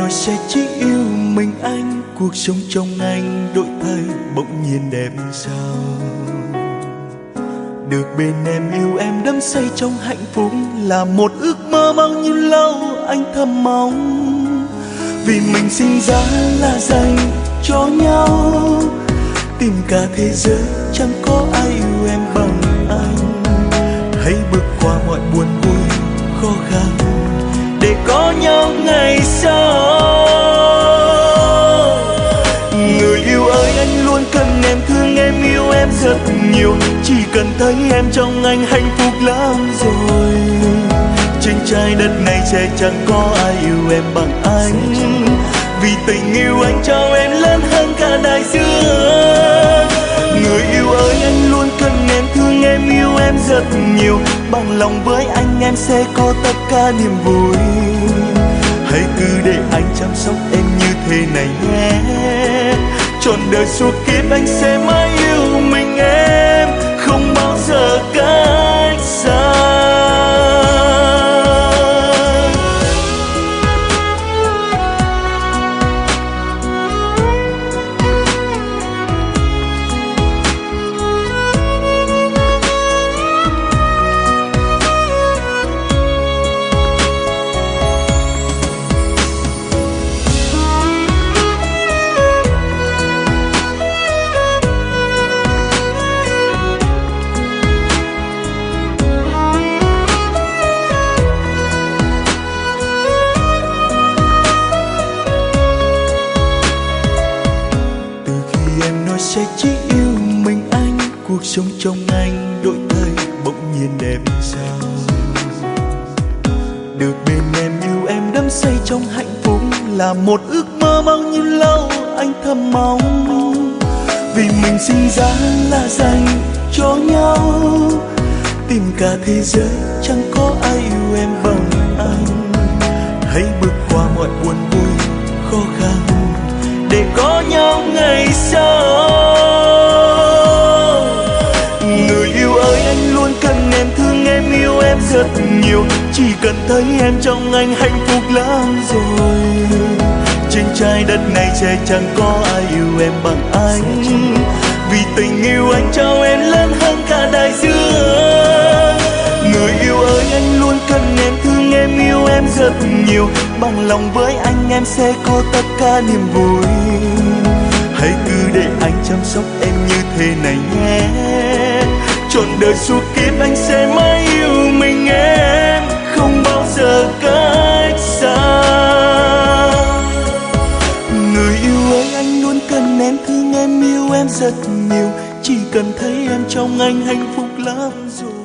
nói sẽ chỉ yêu mình anh, cuộc sống trong anh đổi thay bỗng nhiên đẹp sao. Được bên em yêu em đắm say trong hạnh phúc là một ước mơ bao nhiêu lâu anh thầm mong. Vì mình sinh ra là dành cho nhau, tìm cả thế giới chẳng có ai yêu em bằng anh. Hãy bước qua mọi buồn vui khó khăn để có nhau ngày sau. Người yêu ơi, anh luôn cần em, thương em, yêu em rất nhiều. Chỉ cần thấy em trong anh hạnh phúc lắm rồi. Trên trái đất này sẽ chẳng có ai yêu em bằng anh. Vì tình yêu anh trao em lớn hơn cả đại dương. Người yêu ơi, anh luôn cần em, thương em, yêu em rất nhiều. Bằng lòng với anh em sẽ có tất cả niềm vui. Hãy cứ để anh chăm sóc em như thế này nhé. Trọn đời suốt kiếp anh sẽ mãi yêu mình em, không bao giờ cách xa. Sẽ chỉ yêu mình anh, cuộc sống trong anh đổi thay bỗng nhiên đẹp sao. Được bên em yêu em đắm say trong hạnh phúc là một ước mơ bao nhiêu lâu anh thầm mong. Vì mình sinh ra là dành cho nhau, tìm cả thế giới chẳng có ai yêu em bằng anh. Hãy bước qua mọi buồn vui khó khăn để có nhau ngày sau. Người yêu ơi, anh luôn cần em, thương em, yêu em rất nhiều. Chỉ cần thấy em trong anh hạnh phúc lắm rồi. Trên trái đất này sẽ chẳng có ai yêu em bằng anh. Vì tình yêu anh trao em lớn hơn cả đại dương. Người yêu ơi, anh luôn cần em, thương em, yêu em rất nhiều. Bằng lòng với anh em sẽ có tất cả niềm vui. Hãy cứ để anh chăm sóc em như thế này nhé. Trọn đời suốt kiếp anh sẽ mãi yêu mình em, không bao giờ cách xa. Người yêu ơi, anh luôn cần em, thương em, yêu em rất nhiều. Chỉ cần thấy em trong anh hạnh phúc lắm rồi.